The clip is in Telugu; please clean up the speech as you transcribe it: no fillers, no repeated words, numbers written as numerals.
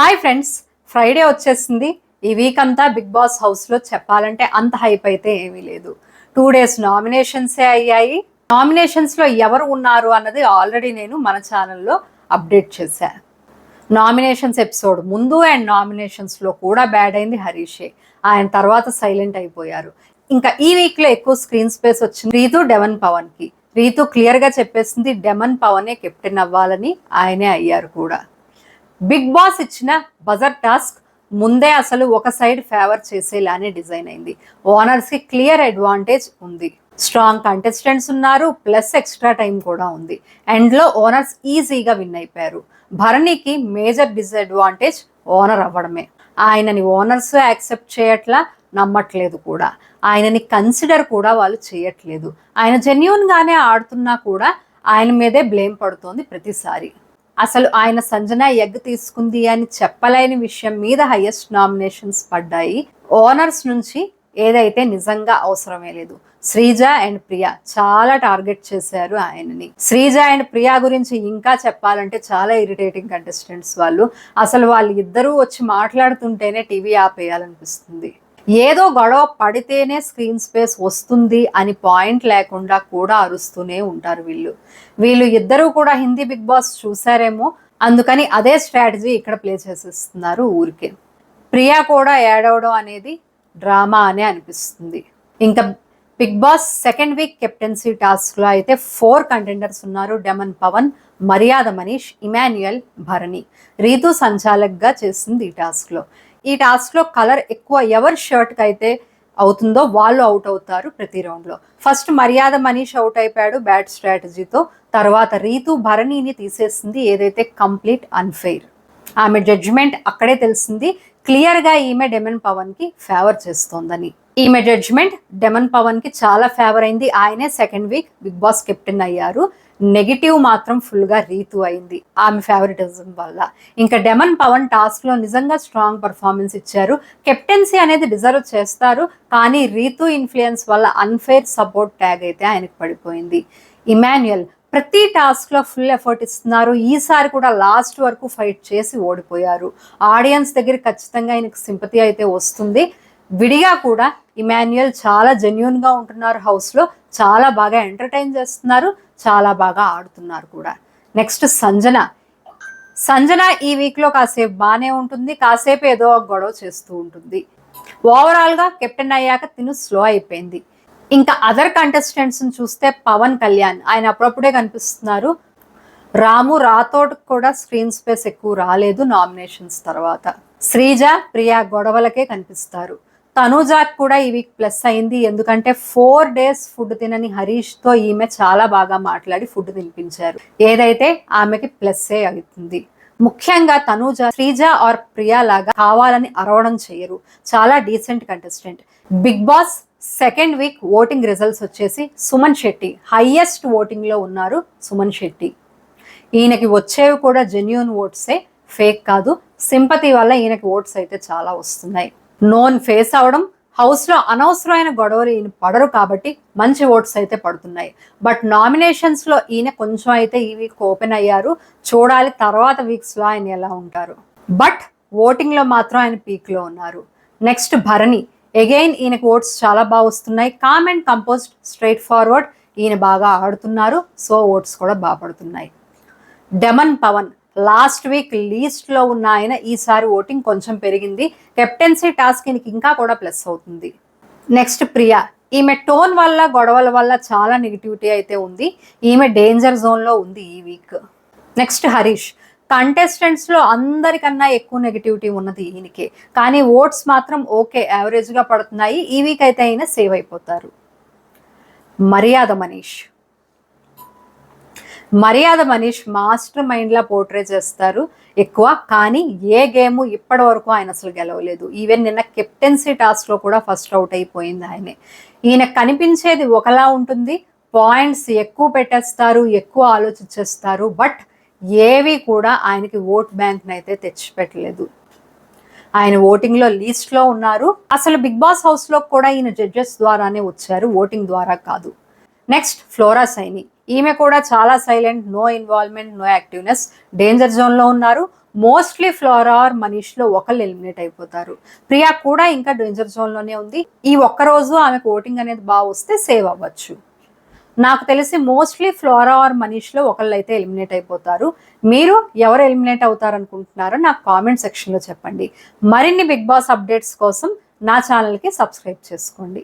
హాయ్ ఫ్రెండ్స్, ఫ్రైడే వచ్చేసింది. ఈ వీక్ అంతా బిగ్ బాస్ హౌస్లో చెప్పాలంటే అంత హైప్ అయితే ఏమీ లేదు. 2 days నామినేషన్సే అయ్యాయి. నామినేషన్స్లో ఎవరు ఉన్నారు అన్నది ఆల్రెడీ నేను మన ఛానల్లో అప్డేట్ చేశాను. నామినేషన్స్ ఎపిసోడ్ ముందు అండ్ నామినేషన్స్లో కూడా బ్యాడ్ అయింది హరీషే. ఆయన తర్వాత సైలెంట్ అయిపోయారు. ఇంకా ఈ వీక్లో ఎక్కువ స్క్రీన్ స్పేస్ వచ్చింది రీతు డెమన్ పవన్కి. రీతు క్లియర్గా చెప్పేసింది డెమన్ పవనే కెప్టెన్ అవ్వాలని, ఆయనే అయ్యారు కూడా. బిగ్ బాస్ ఇచ్చిన బజర్ టాస్క్ ముందే అసలు ఒక సైడ్ ఫేవర్ చేసేలానే డిజైన్ అయింది. ఓనర్స్కి క్లియర్ అడ్వాంటేజ్ ఉంది. స్ట్రాంగ్ కంటెస్టెంట్స్ ఉన్నారు, ప్లస్ ఎక్స్ట్రా టైం కూడా ఉంది. ఎండ్లో ఓనర్స్ ఈజీగా విన్ అయిపోయారు. భరణికి మేజర్ డిసడ్వాంటేజ్ ఓనర్ అవ్వడమే. ఆయనని ఓనర్స్ యాక్సెప్ట్ చేయట్లా, నమ్మట్లేదు కూడా. ఆయనని కన్సిడర్ కూడా వాళ్ళు చేయట్లేదు. ఆయన జెన్యూన్గానే ఆడుతున్నా కూడా ఆయన మీదే బ్లేమ్ పడుతోంది ప్రతిసారి. అసలు ఆయన సంజన ఎగ్ తీసుకుంది అని చెప్పలేని విషయం మీద హైయెస్ట్ నామినేషన్స్ పడ్డాయి. ఓనర్స్ నుంచి ఏదైతే నిజంగా అవసరమే లేదు. శ్రీజ అండ్ ప్రియా చాలా టార్గెట్ చేశారు ఆయనని. శ్రీజ అండ్ ప్రియా గురించి ఇంకా చెప్పాలంటే చాలా ఇరిటేటింగ్ కంటెస్టెంట్స్ వాళ్ళు. అసలు వాళ్ళు ఇద్దరూ వచ్చి మాట్లాడుతుంటేనే టీవీ ఆపేయాలనిపిస్తుంది. ఏదో గొడవ పడితేనే స్క్రీన్ స్పేస్ వస్తుంది అని పాయింట్ లేకుండా కూడా అరుస్తూనే ఉంటారు వీళ్ళు ఇద్దరూ కూడా హిందీ బిగ్ బాస్ చూసారేమో, అందుకని అదే స్ట్రాటజీ ఇక్కడ ప్లే చేసేస్తున్నారు ఊరికే. ప్రియా కూడా ఏడవడం అనేది డ్రామా అనే అనిపిస్తుంది. ఇంకా Bigg Boss second week captaincy టాస్క్లో అయితే 4 కంటెండర్స్ ఉన్నారు. డెమన్ పవన్, మర్యాద మనీష్, ఇమాన్యుయల్, భరణి. రీతు సంచాలక్గా చేసింది ఈ టాస్క్లో కలర్ ఎక్కువ ఎవరి షర్ట్కి అయితే అవుతుందో వాళ్ళు అవుట్ అవుతారు ప్రతి రౌండ్లో. ఫస్ట్ మర్యాద మనీష్ అవుట్ అయిపోయాడు బ్యాడ్ స్ట్రాటజీతో. తర్వాత రీతు భరణిని తీసేసింది, ఏదైతే కంప్లీట్ అన్ఫెయిర్. ఆమె జడ్జిమెంట్ అక్కడే తెలిసింది క్లియర్గా ఈమె డెమన్ పవన్కి ఫేవర్ చేస్తోందని. ఈమె జడ్జిమెంట్ డెమన్ పవన్కి చాలా ఫేవర్ అయింది. ఆయనే second week Bigg Boss captain అయ్యారు. నెగిటివ్ మాత్రం ఫుల్గా రీతు అయింది ఆమె ఫేవరెటిజం వల్ల. ఇంకా డెమన్ పవన్ టాస్క్లో నిజంగా స్ట్రాంగ్ పర్ఫార్మెన్స్ ఇచ్చారు. కెప్టెన్సీ అనేది డిజర్వ్ చేస్తారు, కానీ రీతు ఇన్ఫ్లుయెన్స్ వల్ల అన్ఫెయిర్ సపోర్ట్ ట్యాగ్ అయితే ఆయనకు పడిపోయింది. ఇమాన్యుయల్ ప్రతి టాస్క్లో ఫుల్ ఎఫర్ట్ ఇస్తున్నారు. ఈసారి కూడా లాస్ట్ వరకు ఫైట్ చేసి ఓడిపోయారు. ఆడియన్స్ దగ్గర ఖచ్చితంగా ఆయనకు సింపతి అయితే వస్తుంది. విడిగా కూడా ఇమాన్యుయల్ చాలా జెన్యూన్గా ఉంటున్నారు హౌస్లో. చాలా బాగా ఎంటర్టైన్ చేస్తున్నారు, చాలా బాగా ఆడుతున్నారు కూడా. నెక్స్ట్ సంజన ఈ వీక్లో కాసేపు బాగానే ఉంటుంది, కాసేపు ఏదో గొడవ చేస్తూ ఉంటుంది. ఓవరాల్గా కెప్టెన్ అయ్యాక తిను స్లో అయిపోయింది. ఇంకా అదర్ కంటెస్టెంట్స్ని చూస్తే పవన్ కళ్యాణ్ ఆయన అప్పుడప్పుడే కనిపిస్తున్నారు. రాము రాథోడ్ కూడా స్క్రీన్ స్పేస్ ఎక్కువ రాలేదు నామినేషన్స్ తర్వాత. శ్రీజ ప్రియా గొడవలకే కనిపిస్తారు. తనూజాకి కూడా ఈ వీక్ ప్లస్ అయింది, ఎందుకంటే 4 days ఫుడ్ తినని హరీష్తో ఈమె చాలా బాగా మాట్లాడి ఫుడ్ తినిపించారు, ఏదైతే ఆమెకి ప్లస్సే అవుతుంది. ముఖ్యంగా తనూజ శ్రీజ ఆర్ ప్రియా లాగా కావాలని అరవడం చేయరు. చాలా decent contestant. Bigg Boss second week voting results వచ్చేసి సుమన్ శెట్టి హైయెస్ట్ ఓటింగ్లో ఉన్నారు. సుమన్ శెట్టి ఈయనకి వచ్చేవి కూడా జెన్యూన్ ఓట్సే, ఫేక్ కాదు. సింపతి వల్ల ఈయనకి ఓట్స్ అయితే చాలా వస్తున్నాయి. నోన్ ఫేస్ అవడం, హౌస్లో అనవసరమైన గొడవలు ఈయన పడరు కాబట్టి మంచి ఓట్స్ అయితే పడుతున్నాయి. బట్ నామినేషన్స్లో ఈయన కొంచెం అయితే ఈ వీక్ ఓపెన్ అయ్యారు. చూడాలి తర్వాత వీక్స్లో ఆయన ఎలా ఉంటారు. బట్ ఓటింగ్లో మాత్రం ఆయన పీక్లో ఉన్నారు. నెక్స్ట్ భరణి. అగైన్ ఈయనకు ఓట్స్ చాలా బాగా వస్తున్నాయి. Calm and composed, straight forward, ఈయన బాగా ఆడుతున్నారు. సో ఓట్స్ కూడా బాగా పడుతున్నాయి. డెమన్ పవన్ లాస్ట్ వీక్ లీస్ట్లో ఉన్న ఆయన ఈసారి ఓటింగ్ కొంచెం పెరిగింది. కెప్టెన్సీ టాస్క్ ఈయనకి ఇంకా కూడా ప్లస్ అవుతుంది. నెక్స్ట్ ప్రియా. ఈమె టోన్ వల్ల గొడవల వల్ల చాలా నెగిటివిటీ అయితే ఉంది. ఈమె డేంజర్ జోన్లో ఉంది ఈ వీక్. నెక్స్ట్ హరీష్. కంటెస్టెంట్స్లో అందరికన్నా ఎక్కువ నెగిటివిటీ ఉన్నది ఈయనకే, కానీ ఓట్స్ మాత్రం ఓకే యావరేజ్గా పడుతున్నాయి. ఈ వీక్ అయితే ఈయన సేవ్ అయిపోతారు. మర్యాద మనీష్ మాస్టర్ మైండ్లా పోర్ట్రే చేస్తారు ఎక్కువ, కానీ ఏ గేమ్ ఇప్పటి వరకు ఆయన అసలు గెలవలేదు. ఈవెన్ నిన్న కెప్టెన్సీ టాస్క్లో కూడా ఫస్ట్ అవుట్ అయిపోయింది ఆయనే. ఈయన కనిపించేది ఒకలా ఉంటుంది, పాయింట్స్ ఎక్కువ పెట్టేస్తారు, ఎక్కువ ఆలోచించేస్తారు, బట్ ఏవి కూడా ఆయనకి ఓట్ బ్యాంక్ని అయితే తెచ్చిపెట్టలేదు. ఆయన ఓటింగ్లో లీస్ట్లో ఉన్నారు. అసలు బిగ్ బాస్ హౌస్లో కూడా ఈయన జడ్జెస్ ద్వారానే వచ్చారు, ఓటింగ్ ద్వారా కాదు. Next Flora Saini. ఈమె కూడా చాలా silent, no involvement, no activeness, danger జోన్లో ఉన్నారు. మోస్ట్లీ ఫ్లోరా ఆర్ మనీష్లో ఒకళ్ళు ఎలిమినేట్ అయిపోతారు. ప్రియా కూడా ఇంకా డేంజర్ జోన్లోనే ఉంది. ఈ ఒక్కరోజు ఆమెకు ఓటింగ్ అనేది బాగా వస్తే సేవ్ అవ్వచ్చు. నాకు తెలిసి మోస్ట్లీ ఫ్లోరా ఆర్ మనీష్లో ఒకళ్ళు అయితే ఎలిమినేట్ అయిపోతారు. మీరు ఎవరు ఎలిమినేట్ అవుతారు అనుకుంటున్నారో నాకు కామెంట్ సెక్షన్లో చెప్పండి. మరిన్ని బిగ్ బాస్ అప్డేట్స్ కోసం నా ఛానల్కి సబ్స్క్రైబ్ చేసుకోండి.